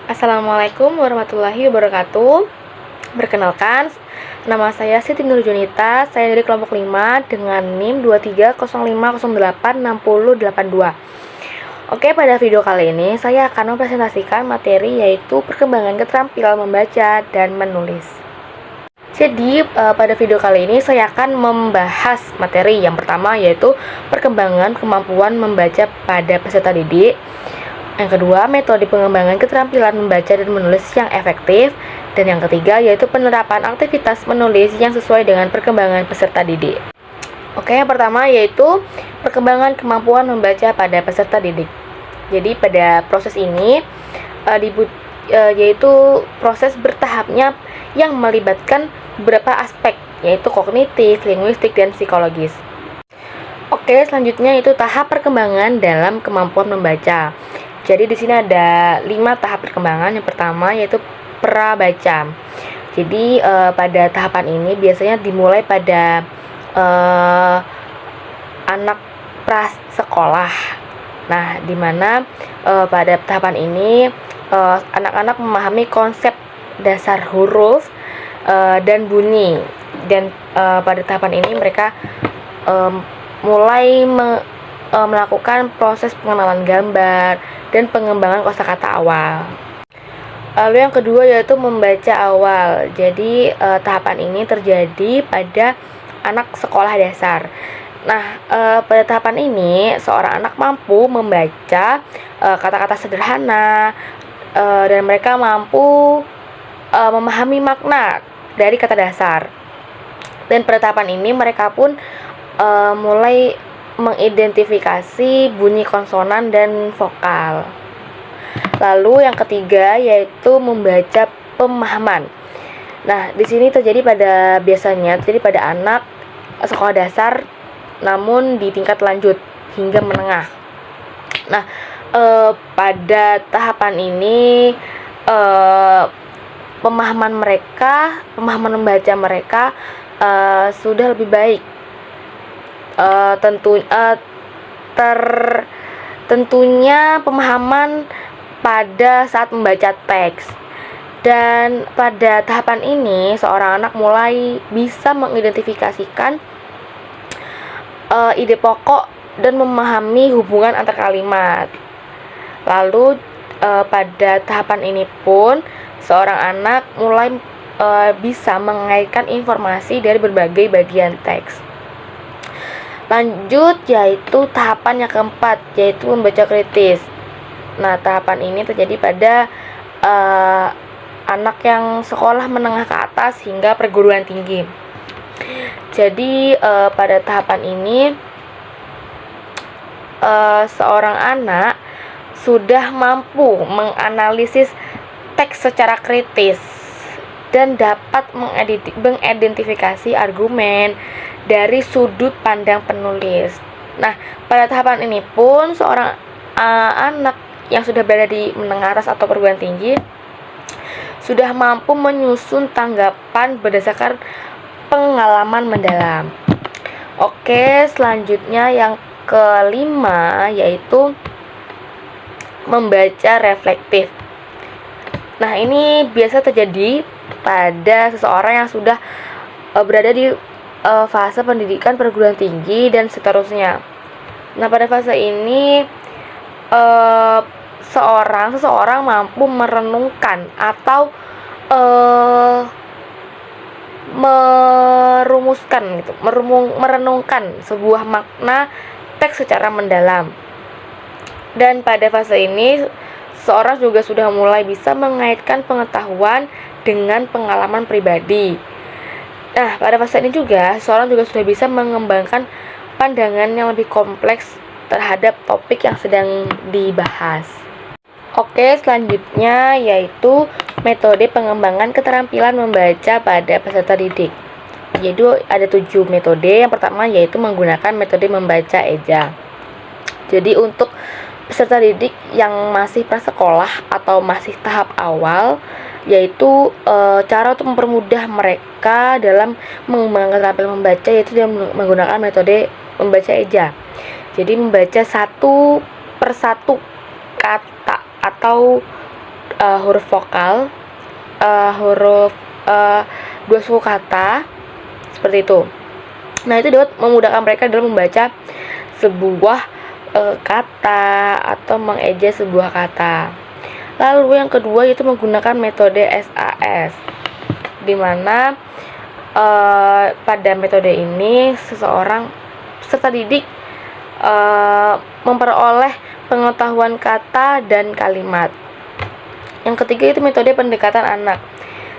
Assalamualaikum warahmatullahi wabarakatuh. Perkenalkan, nama saya Siti Nurjunita. Saya dari kelompok 5 dengan NIM 2305086082. Oke, pada video kali ini saya akan mempresentasikan materi yaitu perkembangan keterampilan membaca dan menulis. Jadi, pada video kali ini saya akan membahas materi yang pertama yaitu perkembangan kemampuan membaca pada peserta didik. Yang kedua, metode pengembangan keterampilan membaca dan menulis yang efektif. Dan yang ketiga, yaitu penerapan aktivitas menulis yang sesuai dengan perkembangan peserta didik. Oke, yang pertama yaitu perkembangan kemampuan membaca pada peserta didik. Jadi pada proses ini yaitu proses bertahapnya yang melibatkan beberapa aspek, yaitu kognitif, linguistik, dan psikologis. Oke, selanjutnya itu tahap perkembangan dalam kemampuan membaca. Jadi di sini ada 5 tahap perkembangan. Yang pertama yaitu prabaca. Jadi pada tahapan ini biasanya dimulai pada anak prasekolah. Nah, dimana pada tahapan ini anak-anak memahami konsep dasar huruf dan bunyi. Dan pada tahapan ini mereka mulai melakukan proses pengenalan gambar dan pengembangan kosakata awal. Lalu yang kedua yaitu membaca awal. Jadi tahapan ini terjadi pada anak sekolah dasar. Nah, pada tahapan ini seorang anak mampu membaca kata-kata sederhana dan mereka mampu memahami makna dari kata dasar. Dan pada tahapan ini mereka pun mulai mengidentifikasi bunyi konsonan dan vokal. Lalu yang ketiga yaitu membaca pemahaman. Nah, di sini biasanya terjadi pada anak sekolah dasar namun di tingkat lanjut hingga menengah. Nah, pada tahapan ini pemahaman membaca mereka sudah lebih baik. Tentunya pemahaman pada saat membaca teks. Dan pada tahapan ini seorang anak mulai bisa mengidentifikasikan ide pokok dan memahami hubungan antar kalimat. Lalu pada tahapan ini pun seorang anak mulai bisa mengaitkan informasi dari berbagai bagian teks. Lanjut yaitu tahapan yang keempat yaitu membaca kritis. Nah, tahapan ini terjadi pada anak yang sekolah menengah ke atas hingga perguruan tinggi. Jadi pada tahapan ini seorang anak sudah mampu menganalisis teks secara kritis dan dapat mengidentifikasi argumen dari sudut pandang penulis. Nah, pada tahapan ini pun seorang anak yang sudah berada di menengah atas atau perguruan tinggi sudah mampu menyusun tanggapan berdasarkan pengalaman mendalam. Oke, selanjutnya yang kelima yaitu membaca reflektif. Nah, ini biasa terjadi pada seseorang yang sudah berada di fase pendidikan perguruan tinggi dan seterusnya. Nah, pada fase ini seseorang mampu merenungkan atau merenungkan sebuah makna teks secara mendalam. Dan pada fase ini seorang juga sudah mulai bisa mengaitkan pengetahuan dengan pengalaman pribadi. Nah, pada fase ini juga seorang juga sudah bisa mengembangkan pandangan yang lebih kompleks terhadap topik yang sedang dibahas. Oke, selanjutnya yaitu metode pengembangan keterampilan membaca pada peserta didik. Jadi ada 7 metode. Yang pertama yaitu menggunakan metode membaca eja. Jadi untuk peserta didik yang masih prasekolah atau masih tahap awal, yaitu cara untuk mempermudah mereka dalam mengembangkan keterampilan membaca yaitu dengan menggunakan metode membaca eja. Jadi membaca satu persatu kata atau huruf vokal, huruf dua suku kata seperti itu. Nah, itu dapat memudahkan mereka dalam membaca sebuah kata atau mengeja sebuah kata. Lalu yang kedua yaitu menggunakan metode SAS, di mana pada metode ini seseorang peserta didik memperoleh pengetahuan kata dan kalimat. Yang ketiga itu metode pendekatan anak.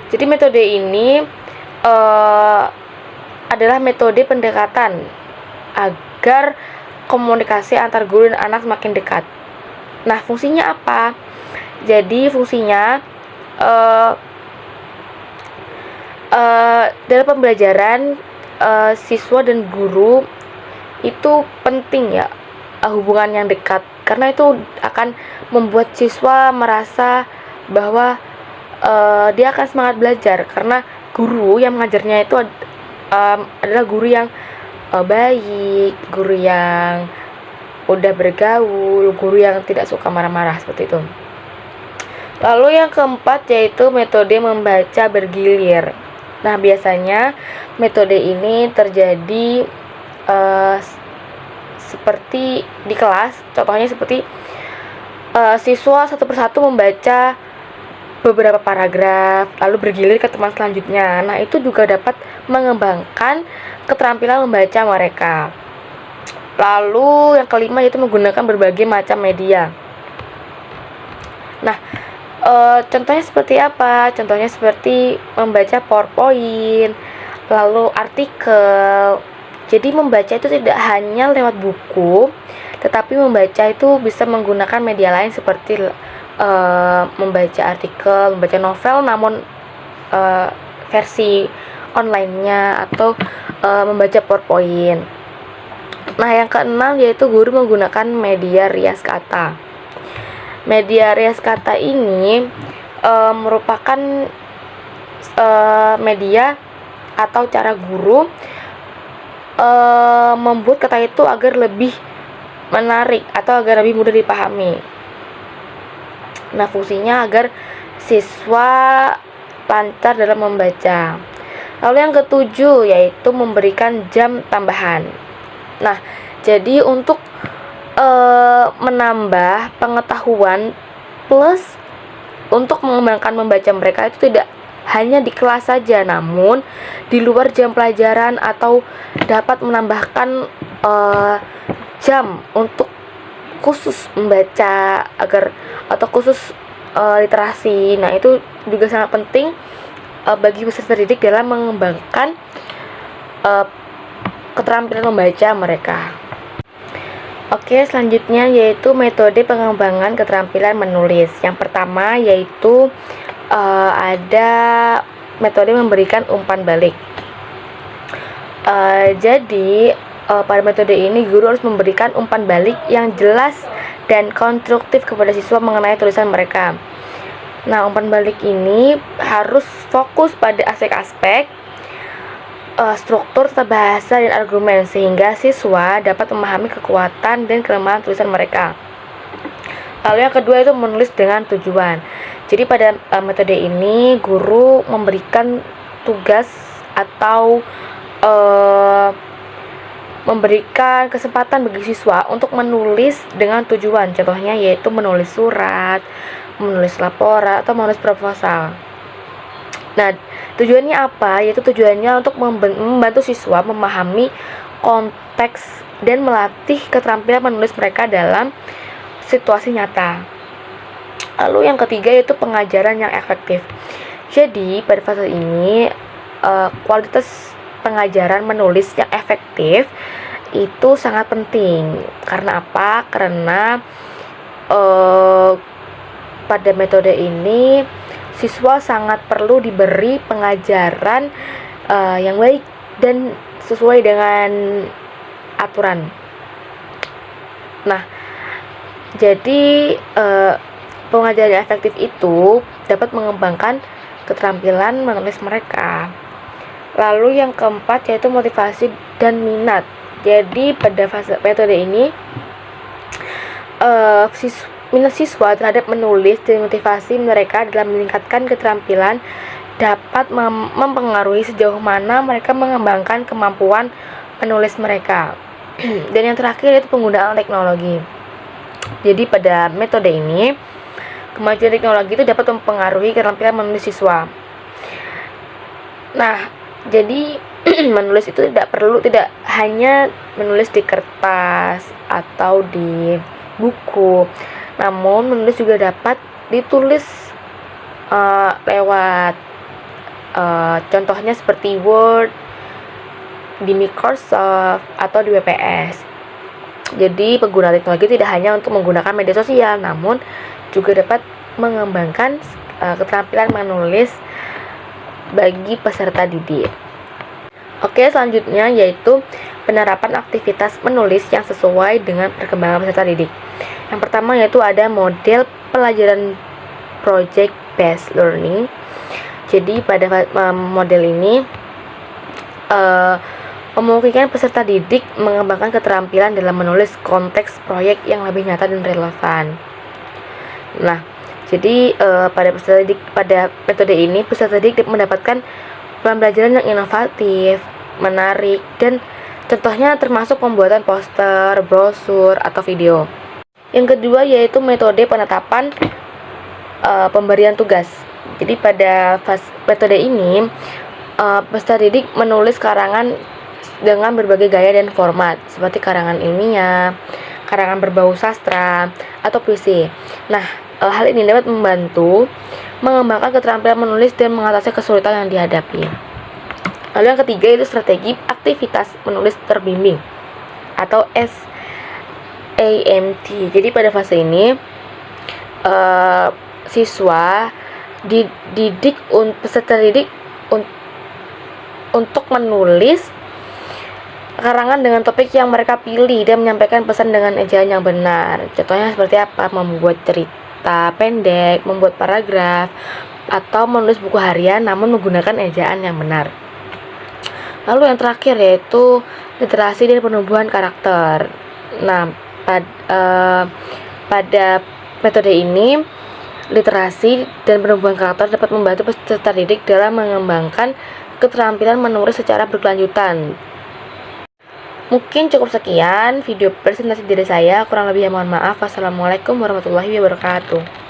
Jadi metode ini adalah metode pendekatan agar komunikasi antar guru dan anak semakin dekat. Nah, fungsinya apa? Jadi fungsinya dalam pembelajaran siswa dan guru itu penting ya, hubungan yang dekat, karena itu akan membuat siswa merasa bahwa dia akan semangat belajar, karena guru yang mengajarnya itu adalah guru yang baik, guru yang udah bergaul, guru yang tidak suka marah-marah seperti itu. Lalu yang keempat yaitu metode membaca bergilir. Nah, biasanya metode ini terjadi seperti di kelas, contohnya seperti siswa satu persatu membaca beberapa paragraf lalu bergilir ke teman selanjutnya. Nah, itu juga dapat mengembangkan keterampilan membaca mereka. Lalu yang kelima yaitu menggunakan berbagai macam media. Nah, contohnya seperti apa? Contohnya seperti membaca PowerPoint, lalu artikel. Jadi membaca itu tidak hanya lewat buku, tetapi membaca itu bisa menggunakan media lain seperti membaca artikel, membaca novel namun versi online-nya, atau membaca PowerPoint. Nah, yang keenam yaitu guru menggunakan media rias kata. Media rias kata ini merupakan media atau cara guru membuat kata itu agar lebih menarik atau agar lebih mudah dipahami. Nah, fungsinya agar siswa lancar dalam membaca. Lalu yang ketujuh yaitu memberikan jam tambahan. Nah, jadi untuk menambah pengetahuan plus untuk mengembangkan membaca mereka itu tidak hanya di kelas saja, namun di luar jam pelajaran, atau dapat menambahkan jam untuk khusus membaca agar atau khusus literasi. Nah, itu juga sangat penting bagi peserta didik dalam mengembangkan keterampilan membaca mereka. Oke, selanjutnya yaitu metode pengembangan keterampilan menulis. Yang pertama yaitu ada metode memberikan umpan balik. Jadi pada metode ini guru harus memberikan umpan balik yang jelas dan konstruktif kepada siswa mengenai tulisan mereka. Nah, umpan balik ini harus fokus pada aspek-aspek struktur, tata bahasa, dan argumen, sehingga siswa dapat memahami kekuatan dan kelemahan tulisan mereka. Lalu yang kedua itu menulis dengan tujuan. Jadi pada metode ini guru memberikan tugas atau memberikan kesempatan bagi siswa untuk menulis dengan tujuan. Contohnya yaitu menulis surat, menulis laporan, atau menulis proposal. Nah, tujuannya apa? Yaitu tujuannya untuk membantu siswa memahami konteks dan melatih keterampilan menulis mereka dalam situasi nyata. Lalu yang ketiga yaitu pengajaran yang efektif. Jadi pada fase ini kualitas pengajaran menulis yang efektif itu sangat penting. Karena apa? Karena pada metode ini siswa sangat perlu diberi pengajaran yang baik dan sesuai dengan aturan. Nah, jadi pengajaran yang efektif itu dapat mengembangkan keterampilan menulis mereka. Lalu yang keempat yaitu motivasi dan minat. Jadi pada fase metode ini minat siswa terhadap menulis dan motivasi mereka dalam meningkatkan keterampilan dapat mempengaruhi sejauh mana mereka mengembangkan kemampuan menulis mereka. Dan yang terakhir yaitu penggunaan teknologi. Jadi pada metode ini, kemajuan teknologi itu dapat mempengaruhi keterampilan menulis siswa. Nah, jadi menulis itu tidak hanya menulis di kertas atau di buku, namun menulis juga dapat ditulis lewat contohnya seperti Word, di Microsoft, atau di WPS. Jadi pengguna teknologi tidak hanya untuk menggunakan media sosial, namun juga dapat mengembangkan keterampilan menulis bagi peserta didik. Oke, selanjutnya yaitu penerapan aktivitas menulis yang sesuai dengan perkembangan peserta didik. Yang pertama yaitu ada model pelajaran project based learning. Jadi pada model ini memungkinkan peserta didik mengembangkan keterampilan dalam menulis konteks proyek yang lebih nyata dan relevan. Nah, jadi pada metode ini peserta didik mendapatkan pembelajaran yang inovatif, menarik, dan contohnya termasuk pembuatan poster, brosur, atau video. Yang kedua yaitu metode penetapan pemberian tugas. Jadi pada metode ini peserta didik menulis karangan dengan berbagai gaya dan format seperti karangan ilmiah, karangan berbau sastra, atau puisi. Nah, hal ini dapat membantu mengembangkan keterampilan menulis dan mengatasi kesulitan yang dihadapi. Lalu yang ketiga itu strategi aktivitas menulis terbimbing atau SAMT. Jadi pada fase ini siswa dididik peserta didik untuk menulis karangan dengan topik yang mereka pilih dan menyampaikan pesan dengan ejaan yang benar. Contohnya seperti apa? Membuat cerita pendek, membuat paragraf, atau menulis buku harian namun menggunakan ejaan yang benar. Lalu yang terakhir yaitu literasi dan penumbuhan karakter. Nah, pada metode ini literasi dan penumbuhan karakter dapat membantu peserta didik dalam mengembangkan keterampilan menulis secara berkelanjutan. Mungkin cukup sekian video presentasi dari saya, kurang lebihnya mohon maaf. Wassalamualaikum warahmatullahi wabarakatuh.